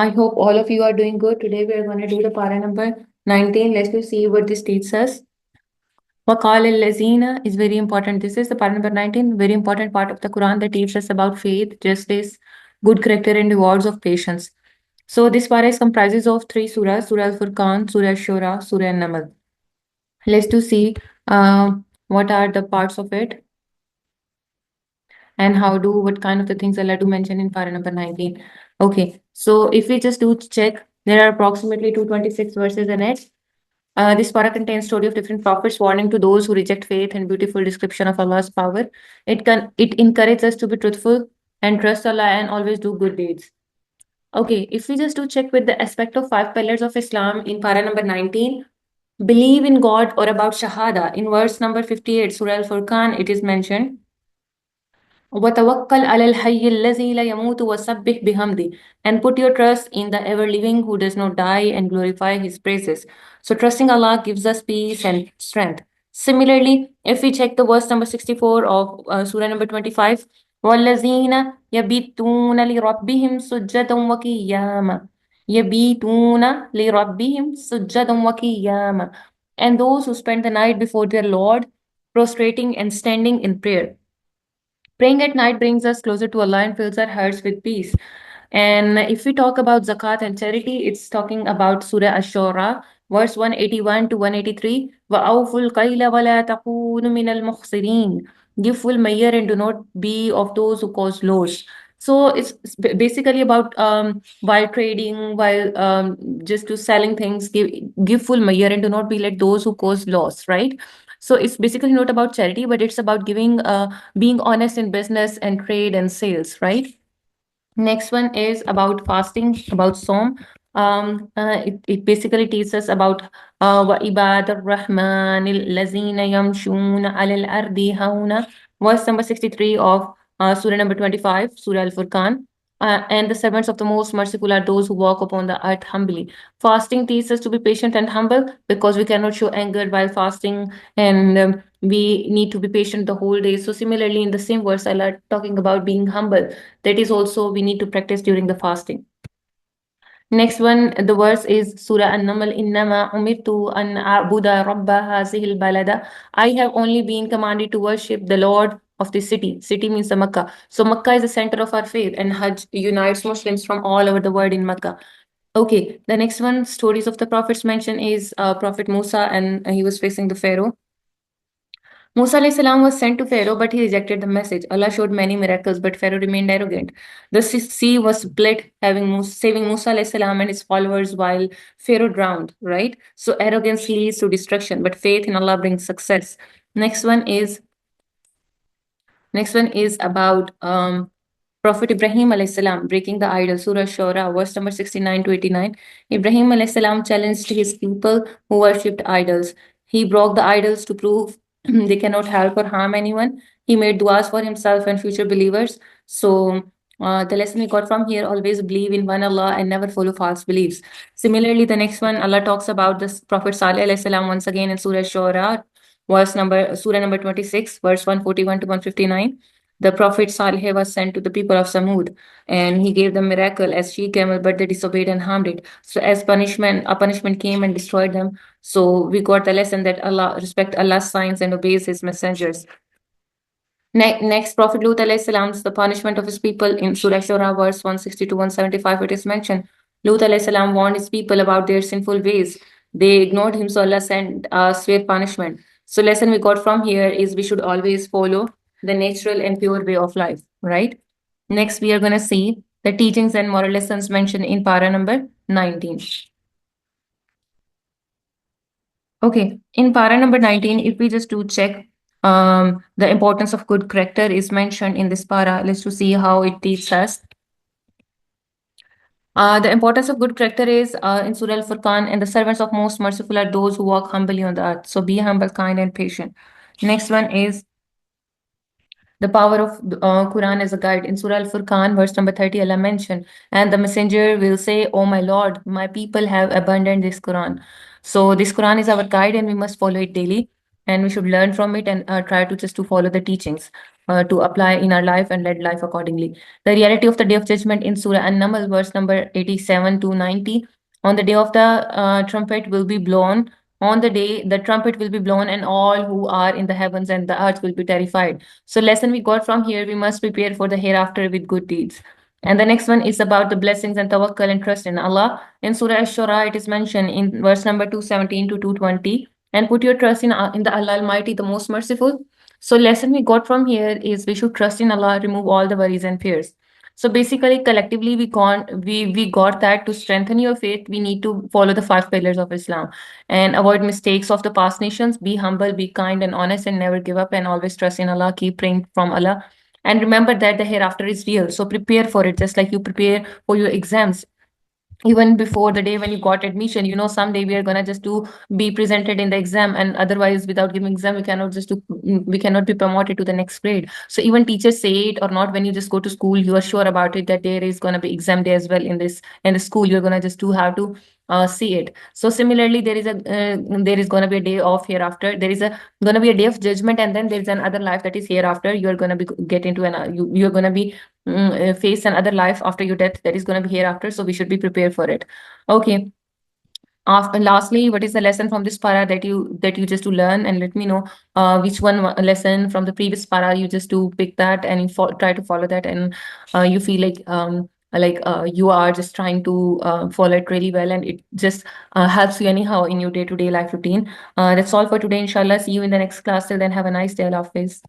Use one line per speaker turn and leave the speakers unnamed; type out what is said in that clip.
I hope all of you are doing good. Today we are going to do the para number 19. Let's just see what this teaches us. Waqal al-lazina is very important. This is the para number 19, very important part of the Quran that teaches us about faith, justice, good character, and rewards of patience. So this para is comprises of three surahs, Surah Al-Furqan, Surah Shura, Surah An-Naml. Let's to see what are the parts of it and what kind of the things Allah do mention in para number 19. Okay, so if we just do check, there are approximately 226 verses in it. This para contains story of different prophets warning to those who reject faith and beautiful description of Allah's power. It encourages us to be truthful and trust Allah and always do good deeds. Okay, if we just do check with the aspect of five pillars of Islam in para number 19, believe in God or about Shahada. In verse number 58, Surah Al-Furqan, it is mentioned وَتَوَكَّلْ عَلَى الْحَيِّ الَّذِي لَا يَمُوتُ وَسَبِّحْ بِحَمْدِهِ. And put your trust in the ever-living who does not die and glorify his praises. So trusting Allah gives us peace and strength. Similarly, if we check the verse number 64 of Surah number 25, وَالَّذِينَ يَبِيتُونَ لِرَبِّهِمْ سُجَّدًا وَقِيَامًا. يَبِيتُونَ لِرَبِّهِمْ سُجَّدًا وَقِيَامًا. And those who spend the night before their Lord, prostrating and standing in prayer. Praying at night brings us closer to Allah and fills our hearts with peace. And if we talk about zakat and charity, it's talking about Surah Ash-Shura, verse 181 to 183. وَأَوْفُوا الْكَيْلَ وَلَا تَكُونُوا مِنَ الْمُخْسِرِينَ. Give full measure and do not be of those who cause loss. So it's basically about while trading, while just to selling things, give full measure and do not be like those who cause loss, right? So it's basically not about charity, but it's about giving being honest in business and trade and sales, right? Next one is about fasting, about Som. It basically teaches us about وَإِبَادَ الرَّحْمَنِ الَّذِينَ يَمْشُونَ عَلَى الْأَرْضِ هَوْنًا. Verse number 63 of Surah number 25, Surah Al-Furqan. And the servants of the most merciful are those who walk upon the earth humbly. Fasting teaches us to be patient and humble because we cannot show anger while fasting, and we need to be patient the whole day. So similarly, in the same verse, Allah talking about being humble. That is also we need to practice during the fasting. Next one, the verse is Surah An-Naml. Innama umirtu an a'buda rabba hazihil balada. I have only been commanded to worship the Lord of the city. City means the Makkah. So Makkah is the center of our faith, and Hajj unites Muslims from all over the world in Makkah. Okay, the next one, stories of the prophets mentioned is Prophet Musa, and he was facing the Pharaoh. Musa alayhi salam was sent to Pharaoh, but he rejected the message. Allah showed many miracles, but Pharaoh remained arrogant. The sea was split, saving Musa alayhi salam and his followers while Pharaoh drowned, right? So arrogance leads to destruction, but faith in Allah brings success. Next one is about Prophet Ibrahim alayhi salam breaking the idol, Surah Shura, verse number 69 to 89. Ibrahim alayhi salam challenged his people who worshipped idols. He broke the idols to prove they cannot help or harm anyone. He made duas for himself and future believers. So the lesson we got from here, always believe in one Allah and never follow false beliefs. Similarly, the next one, Allah talks about this Prophet Salih alayhi salam once again in Surah Shura, Surah number 26, verse 141 to 159. The Prophet Salih was sent to the people of Samud, and he gave them miracle as she camel, but they disobeyed and harmed it. So as punishment, a punishment came and destroyed them. So we got the lesson that Allah respect Allah's signs and obeys his messengers. Next, Prophet Lut alayhi salam's the punishment of his people in Surah Shura, verse 160 to 175, it is mentioned. Lut alayhi salam warned his people about their sinful ways. They ignored him, so Allah sent a severe punishment. So lesson we got from here is we should always follow the natural and pure way of life, right? Next, we are going to see the teachings and moral lessons mentioned in para number 19. Okay, in para number 19, if we just do check, the importance of good character is mentioned in this para. Let's to see how it teaches us. The importance of good character is in Surah Al-Furqan, and the servants of most merciful are those who walk humbly on the earth. So be humble, kind, and patient. Next one is the power of Quran as a guide. In Surah Al-Furqan, verse number 30, Allah mentioned, and the messenger will say, "Oh my Lord, my people have abandoned this Quran." So this Quran is our guide and we must follow it daily, and we should learn from it and try to just to follow the teachings. to apply in our life and lead life accordingly. The reality of the day of judgment in Surah An-Naml, verse number 87 to 90. On the day of the trumpet will be blown. On the day the trumpet will be blown, and all who are in the heavens and the earth will be terrified. So, lesson we got from here: we must prepare for the hereafter with good deeds. And the next one is about the blessings and tawakkul and trust in Allah. In Surah Ash-Shura, it is mentioned in verse number 217 to 220. And put your trust in the Allah Almighty, the Most Merciful. So, lesson we got from here is we should trust in Allah, remove all the worries and fears. So basically, collectively, we got that to strengthen your faith, we need to follow the five pillars of Islam and avoid mistakes of the past nations. Be humble, be kind and honest, and never give up. And always trust in Allah. Keep praying from Allah, and remember that the hereafter is real. So prepare for it, just like you prepare for your exams even before the day when you got admission. You know, someday we are gonna just do be presented in the exam, and otherwise without giving exam we cannot just do, we cannot be promoted to the next grade. So even teachers say it or not, when you just go to school you are sure about it that there is gonna be exam day as well in this, in the school. You're gonna just do have to see it. So similarly, there is gonna be a day of hereafter. There is a gonna be a day of judgment, and then there is another life that is hereafter. You are gonna be get into an you're gonna be face another life after your death that is going to be hereafter. So we should be prepared for it. Okay. After, lastly, what is the lesson from this para that you just to learn, and let me know which lesson from the previous para you just to pick that and you try to follow that, and you feel like you are just trying to follow it really well, and it just helps you anyhow in your day-to-day life routine. That's all for today. Inshallah, see you in the next class. Till then, have a nice day. Allah Hafiz.